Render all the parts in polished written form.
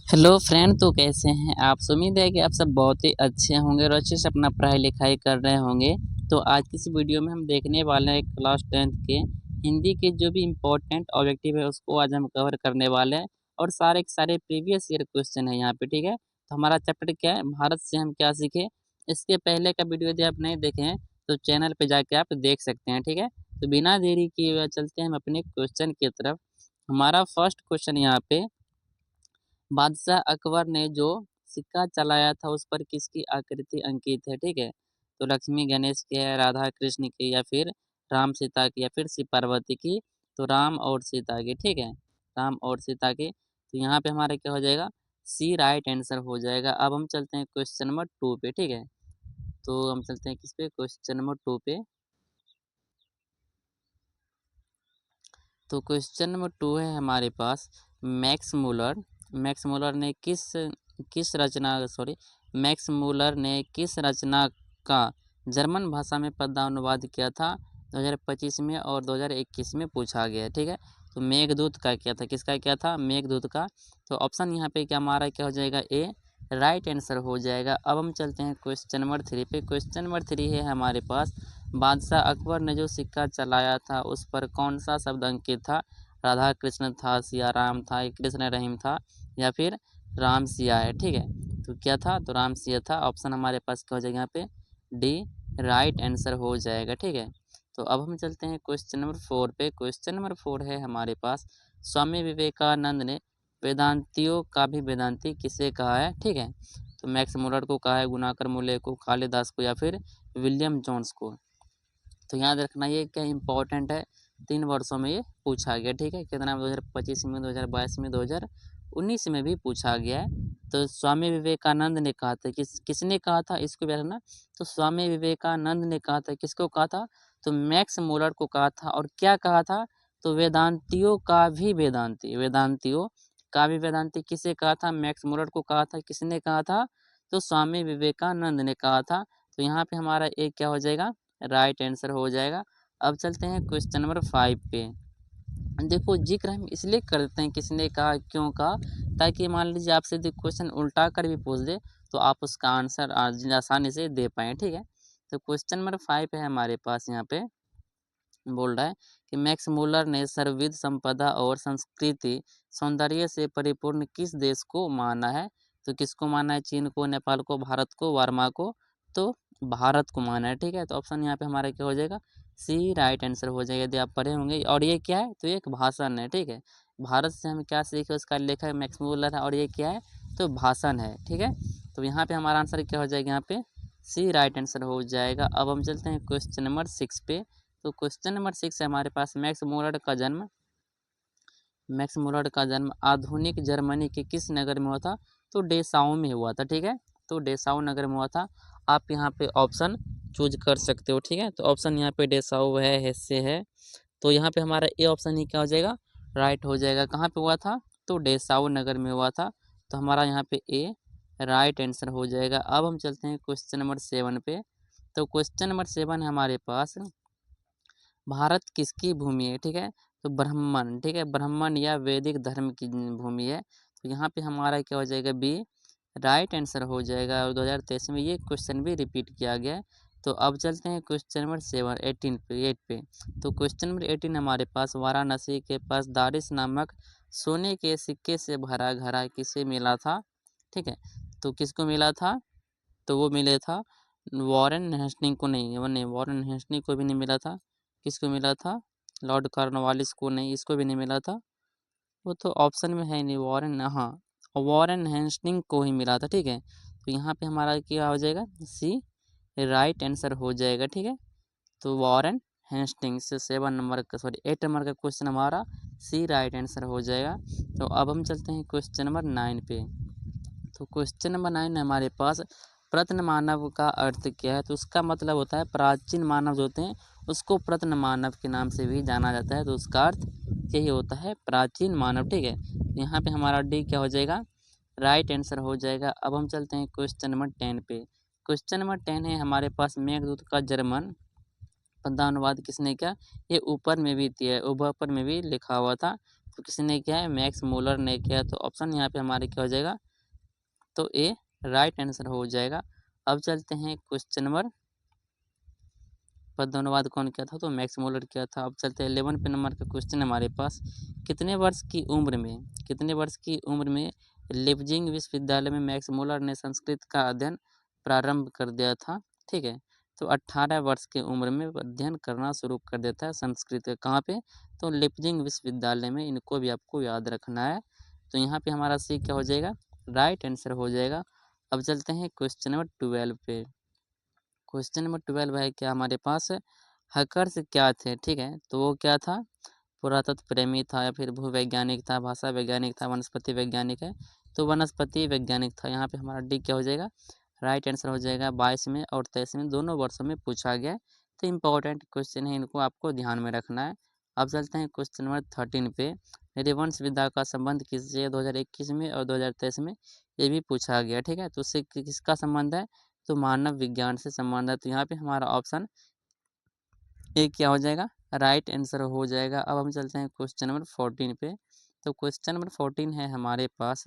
Hello friend, तो कैसे हैं आप? उम्मीद है कि आप सब बहुत ही अच्छे होंगे और अच्छे से अपना पढ़ाई लिखाई कर रहे होंगे। तो आज की इस वीडियो में हम देखने वाले हैं क्लास 10th के हिंदी के जो भी इम्पोर्टेंट ऑब्जेक्टिव है उसको आज हम कवर करने वाले हैं। और सारे के सारे प्रीवियस ईयर क्वेश्चन है यहाँ पे, ठीक है। तो हमारा चैप्टर क्या है, भारत से हम क्या सीखे। इसके पहले का वीडियो यदि आप नहीं देखे हैं तो चैनल पर जाके आप देख सकते हैं, ठीक है। तो बिना देरी किए हुए चलते हैं हम अपने क्वेश्चन की तरफ। हमारा फर्स्ट क्वेश्चन यहाँ पे, बादशाह अकबर ने जो सिक्का चलाया था उस पर किसकी आकृति अंकित है, ठीक है। तो लक्ष्मी गणेश की है, राधा कृष्ण की, या फिर राम सीता की, या फिर शिव पार्वती की। तो राम और सीता की, ठीक है, राम और सीता की। तो यहाँ पे हमारा क्या हो जाएगा, सी राइट आंसर हो जाएगा। अब हम चलते हैं क्वेश्चन नंबर 2 पे, ठीक है। तो हम चलते हैं किस पे, क्वेश्चन नंबर 2 पे। तो क्वेश्चन नंबर 2 है हमारे पास, मैक्स मूलर मैक्स मूलर ने किस किस रचना सॉरी मैक्स मूलर ने किस रचना का जर्मन भाषा में पद्यानुवाद किया था 2025 में और 2021 में पूछा गया है, ठीक है। तो मेघदूत का क्या था, किसका क्या था, मेघदूत का। तो ऑप्शन यहाँ पे क्या हमारा क्या हो जाएगा, ए राइट आंसर हो जाएगा। अब हम चलते हैं क्वेश्चन नंबर 3 पे। क्वेश्चन नंबर 3 है हमारे पास, बादशाह अकबर ने जो सिक्का चलाया था उस पर कौन सा शब्द अंकित था। राधा कृष्ण था, सिया राम था, कृष्ण रहीम था, या फिर राम सिया है, ठीक है। तो क्या था, तो राम सिया था। ऑप्शन हमारे पास क्या हो जाएगा यहाँ पे, डी राइट आंसर हो जाएगा, ठीक है। तो अब हम चलते हैं क्वेश्चन नंबर 4 पे। क्वेश्चन नंबर 4 है हमारे पास, स्वामी विवेकानंद ने वेदांतियों का भी वेदांती किसे कहा है, ठीक है। तो मैक्स मुलर को कहा है, गुणाकर मूल्य को, कालिदास को, या फिर विलियम जोन्स को। तो याद रखना ये क्या इंपॉर्टेंट है, 3 वर्षों में ये पूछा गया, ठीक है। कितना, 2025 में, 2022 में, 2019 में भी पूछा गया है। तो स्वामी विवेकानंद ने कहा था, किसने कहा था, इसको भी रखना। तो स्वामी विवेकानंद ने कहा था, किसको कहा था, तो मैक्स मूलर को कहा था। और क्या कहा था, तो वेदांतियों का भी वेदांती, वेदांतियों का भी वेदांती किसे कहा था, मैक्स मूलर को कहा था। किसने कहा था, तो स्वामी विवेकानंद ने कहा था। तो यहाँ पे हमारा एक क्या हो जाएगा, राइट आंसर हो जाएगा। अब चलते हैं क्वेश्चन नंबर 5 पे। देखो जिक्र हम इसलिए करते हैं किसने कहा, क्यों कहा, ताकि मान लीजिए आपसे यदि क्वेश्चन उल्टा कर भी पूछ दे तो आप उसका आंसर आसानी से दे पाएँ, ठीक है। तो क्वेश्चन नंबर 5 है हमारे पास, यहाँ पे बोल रहा है कि मैक्स मूलर ने सर्वविध संपदा और संस्कृति सौंदर्य से परिपूर्ण किस देश को माना है। तो किसको माना है, चीन को, नेपाल को, भारत को, वर्मा को। तो भारत को माना है, ठीक है। तो ऑप्शन यहाँ पे हमारा क्या हो जाएगा, सी राइट आंसर हो जाएगा यदि आप पढ़े होंगे। और ये क्या है, तो ये एक भाषण है, ठीक है। भारत से हम क्या सीखे, उसका लेखक मैक्स मूलर है, और ये क्या है, तो भाषण है, ठीक है। तो यहाँ पे हमारा आंसर क्या हो जाएगा, यहाँ पे सी राइट आंसर हो जाएगा। अब हम चलते हैं क्वेश्चन नंबर 6 पे। तो क्वेश्चन नंबर 6 है हमारे पास, मैक्स मूलर का जन्म आधुनिक जर्मनी के किस नगर में हुआ था। तो डेसाऊ में हुआ था, ठीक है। तो डेसाऊ नगर में हुआ था। आप यहाँ पे ऑप्शन चूज कर सकते हो, ठीक है। तो ऑप्शन यहाँ पे डेसाऊ है, हेसे है। तो यहाँ पे हमारा ए ऑप्शन ही क्या हो जाएगा, राइट हो जाएगा। कहाँ पे हुआ था, तो डेसाऊ नगर में हुआ था। तो हमारा यहाँ पे ए राइट आंसर हो जाएगा। अब हम चलते हैं क्वेश्चन नंबर 7 पे। तो क्वेश्चन नंबर 7 है हमारे पास, भारत किसकी भूमि है, ठीक है। तो ब्राह्मण, ठीक है, ब्राह्मण या वैदिक धर्म की भूमि है। तो यहाँ पे हमारा क्या हो जाएगा, बी राइट आंसर हो जाएगा। और 2023 में ये क्वेश्चन भी रिपीट किया गया है। तो अब चलते हैं क्वेश्चन नंबर 8 पे। तो क्वेश्चन नंबर 18 हमारे पास, वाराणसी के पास दारिस नामक सोने के सिक्के से भरा घड़ा किसे मिला था, ठीक है। तो किसको मिला था, तो वो मिले था वॉरेन हेस्टिंग को, नहीं वो नहीं, वॉरेन हेस्टिंग को भी नहीं मिला था। किसको मिला था, लॉर्ड कॉर्नवालिस को, नहीं इसको भी नहीं मिला था। वो तो ऑप्शन में है नहीं, वॉरेन, हाँ वॉरेन हेस्टिंग को ही मिला था, ठीक है। तो यहाँ पे हमारा क्या हो जाएगा, सी राइट आंसर हो जाएगा, ठीक है। तो वॉरेन हेस्टिंग से 8 नंबर का क्वेश्चन हमारा सी राइट आंसर हो जाएगा। तो अब हम चलते हैं क्वेश्चन नंबर 9 पे। तो क्वेश्चन नंबर 9 है हमारे पास, प्रत्न मानव का अर्थ क्या है। तो उसका मतलब होता है, प्राचीन मानव जो होते हैं उसको प्रत्न मानव के नाम से भी जाना जाता है। तो उसका अर्थ यही होता है, प्राचीन मानव, ठीक है। यहाँ पे हमारा डी क्या हो जाएगा, राइट आंसर हो जाएगा। अब हम चलते हैं क्वेश्चन नंबर 10 पे। क्वेश्चन नंबर 10 है हमारे पास, मेघदूत का जर्मन पद्यानुवाद किसने किया। ये ऊपर में भी दिया है, ऊपर में भी लिखा हुआ था। तो किसने किया है, मैक्स मूलर ने किया। तो ऑप्शन यहाँ पे हमारे क्या हो जाएगा, तो ए राइट आंसर हो जाएगा। अब चलते हैं क्वेश्चन नंबर, पद्मानुवाद कौन किया था, तो मैक्स मूलर किया था। अब चलते हैं 11 पे नंबर का क्वेश्चन हमारे पास, कितने वर्ष की उम्र में, कितने वर्ष की उम्र में लिपजिंग विश्वविद्यालय में मैक्स मूलर ने संस्कृत का अध्ययन प्रारंभ कर दिया था। ठीक है, तो 18 वर्ष की उम्र में अध्ययन करना शुरू कर देता है संस्कृत। कहाँ पे, तो लिपजिंग विश्वविद्यालय में। इनको भी आपको याद रखना है। तो यहाँ पे हमारा सी क्या हो जाएगा, राइट आंसर हो जाएगा। अब चलते हैं क्वेश्चन नंबर 12 पे। क्वेश्चन नंबर 12 है क्या हमारे पास, हकर्स क्या थे। ठीक है, तो वो क्या था, पुरातत्व प्रेमी था, या फिर भूवैज्ञानिक था, भाषा वैज्ञानिक था, वनस्पति वैज्ञानिक है, तो वनस्पति वैज्ञानिक था। यहाँ पे हमारा डी क्या हो जाएगा, राइट आंसर हो जाएगा। 22 में और 23 में दोनों वर्षों में पूछा गया है, तो इम्पोर्टेंट क्वेश्चन है, इनको आपको ध्यान में रखना है। अब चलते हैं क्वेश्चन नंबर 13 पे, निरिवंश विद्या का संबंध किससे 2021 में और 2023 में ये भी पूछा गया। ठीक है, तो उससे किसका संबंध है, तो मानव विज्ञान से संबंध है। तो यहाँ पे हमारा ऑप्शन ए क्या हो जाएगा, राइट आंसर हो जाएगा। अब हम चलते हैं क्वेश्चन नंबर 14 पे। तो क्वेश्चन नंबर 14 है हमारे पास,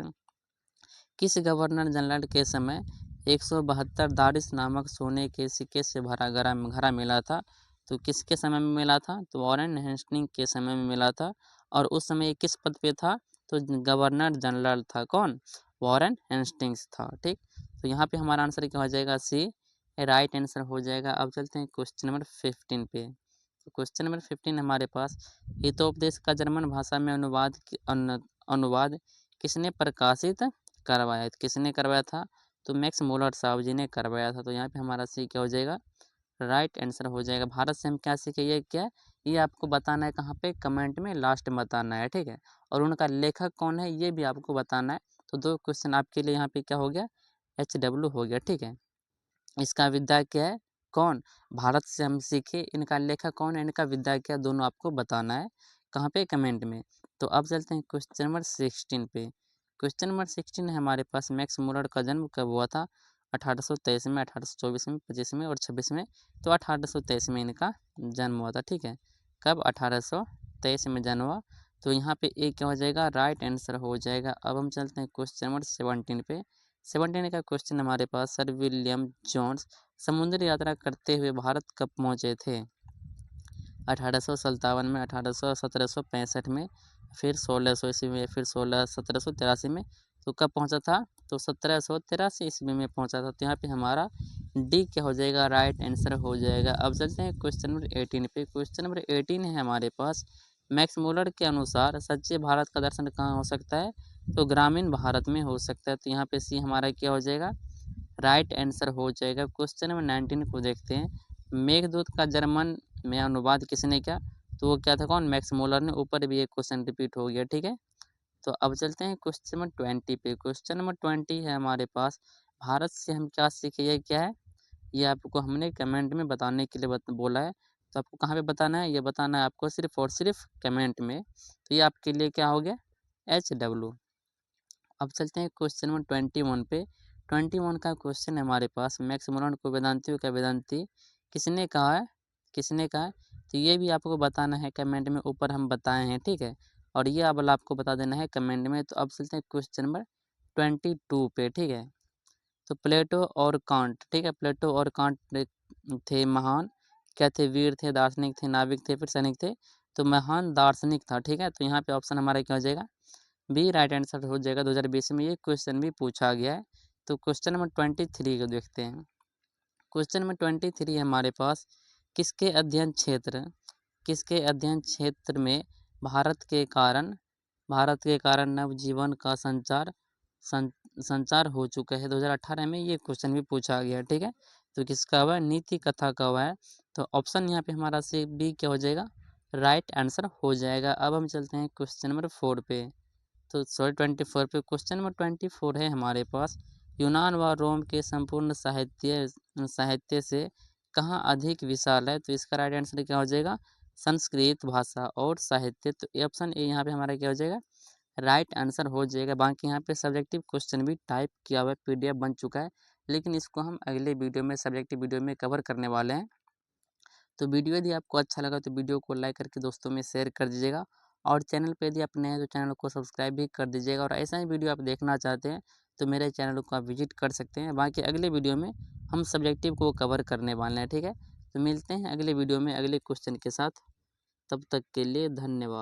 किस गवर्नर जनरल के समय 172 दारिस नामक सोने के सिक्के से भरा घड़ा मिला था। तो किसके समय में मिला था, तो वॉरेन हेस्टिंग के समय में मिला था। और उस समय ये किस पद पे था, तो गवर्नर जनरल था। कौन, वॉरेन हेस्टिंग्स था। ठीक, तो यहाँ पे हमारा आंसर क्या हो जाएगा, सी राइट आंसर हो जाएगा। अब चलते हैं क्वेश्चन नंबर 15 पे। तो क्वेश्चन नंबर 15 हमारे पास, हितोपदेश का जर्मन भाषा में अनुवाद किसने प्रकाशित करवाया, किसने करवाया था, तो मैक्स मूलर साहब जी ने करवाया था। तो यहाँ पे हमारा सी क्या हो जाएगा, राइट आंसर हो जाएगा। भारत से हम क्या सीखे, ये क्या है, ये आपको बताना है, कहाँ पे, कमेंट में लास्ट में बताना है। ठीक है, और उनका लेखक कौन है ये भी आपको बताना है। तो 2 क्वेश्चन आपके लिए यहाँ पे क्या हो गया, HW हो गया। ठीक है, इसका विद्या क्या है, कौन, भारत से हम सीखे, इनका लेखक कौन है, इनका विद्या क्या, दोनों आपको बताना है, कहाँ पे, कमेंट में। तो अब चलते हैं क्वेश्चन नंबर 16 पे। क्वेश्चन नंबर 16 है हमारे पास, मैक्स मूलर का जन्म कब हुआ था, 1823 में, 1824 में, 25 में और 26 में। तो 1823 में इनका जन्म हुआ था। ठीक है, कब, 1823 में जन्म हुआ। तो यहाँ पे ए क्या हो जाएगा, राइट आंसर हो जाएगा। अब हम चलते हैं क्वेश्चन नंबर 17 पे। 17 का क्वेश्चन हमारे पास, सर विलियम जोन्स समुद्री यात्रा करते हुए भारत कब पहुँचे थे, 1857 में, 1765 में, फिर 1600 ईस्वी में, फिर 1783 में। तो कब पहुंचा था, तो 1783 ईस्वी में पहुंचा था। तो यहाँ पे हमारा डी क्या हो जाएगा, राइट आंसर हो जाएगा। अब चलते हैं क्वेश्चन नंबर 18 पे। क्वेश्चन नंबर 18 है हमारे पास, मैक्स मूलर के अनुसार सच्चे भारत का दर्शन कहाँ हो सकता है, तो ग्रामीण भारत में हो सकता है। तो यहाँ पे सी हमारा क्या हो जाएगा, राइट आंसर हो जाएगा। क्वेश्चन नंबर 19 को देखते हैं, मेघदूत का जर्मन में अनुवाद किसने किया, तो वो क्या था, कौन, मैक्स मूलर ने। ऊपर भी एक क्वेश्चन रिपीट हो गया। ठीक है, तो अब चलते हैं क्वेश्चन नंबर 20 पे। क्वेश्चन नंबर 20 है हमारे पास, भारत से हम क्या सीखे, ये क्या है, ये आपको हमने कमेंट में बताने के लिए बोला है। तो आपको कहाँ पे बताना है, ये बताना है आपको सिर्फ और सिर्फ कमेंट में। तो ये आपके लिए क्या हो गया, HW। अब चलते हैं क्वेश्चन नंबर 21 पे। 21 का क्वेश्चन है हमारे पास, मैक्स मूलर को वेदांतियों का वेदांती किसने कहा है, किसने कहा है। तो ये भी आपको बताना है कमेंट में, ऊपर हम बताए हैं। ठीक है, और ये अब आपको बता देना है कमेंट में। तो अब चलते हैं क्वेश्चन नंबर 22 पे। ठीक है, तो प्लेटो और कांट, ठीक है, प्लेटो और कांट थे महान, क्या थे, वीर थे, दार्शनिक थे, नाविक थे, फिर सैनिक थे। तो महान दार्शनिक था। ठीक है, तो यहाँ पे ऑप्शन हमारा क्या हो जाएगा, बी राइट आंसर हो जाएगा। 2020 में ये क्वेश्चन भी पूछा गया है। तो क्वेश्चन नंबर 23 को देखते हैं। क्वेश्चन नंबर 23 हमारे पास, किसके अध्ययन क्षेत्र, किसके अध्ययन क्षेत्र में भारत के कारण नवजीवन का संचार हो चुका है। 2018 में ये क्वेश्चन भी पूछा गया है। ठीक है, तो किसका हुआ है, नीति कथा का हुआ है। तो ऑप्शन यहाँ पे हमारा से बी क्या हो जाएगा, राइट आंसर हो जाएगा। अब हम चलते हैं क्वेश्चन नंबर 4 पे। तो सॉरी 24 पे। क्वेश्चन नंबर 24 है हमारे पास, यूनान व रोम के संपूर्ण साहित्य से कहाँ अधिक विशाल है। तो इसका राइट आंसर क्या हो जाएगा, संस्कृत भाषा और साहित्य। तो ऑप्शन ए यहाँ पे हमारा क्या हो जाएगा, राइट आंसर हो जाएगा। बाकी यहाँ पे सब्जेक्टिव क्वेश्चन भी टाइप किया हुआ है, PDF बन चुका है, लेकिन इसको हम अगले वीडियो में, सब्जेक्टिव वीडियो में कवर करने वाले हैं। तो वीडियो यदि आपको अच्छा लगा तो वीडियो को लाइक करके दोस्तों में शेयर कर दीजिएगा, और चैनल पे यदि आप नए हैं तो चैनल को सब्सक्राइब भी कर दीजिएगा। और ऐसा ही वीडियो आप देखना चाहते हैं तो मेरे चैनल को आप विजिट कर सकते हैं। बाकी अगले वीडियो में हम सब्जेक्टिव को कवर करने वाले हैं, ठीक है। तो मिलते हैं अगले वीडियो में अगले क्वेश्चन के साथ। तब तक के लिए धन्यवाद।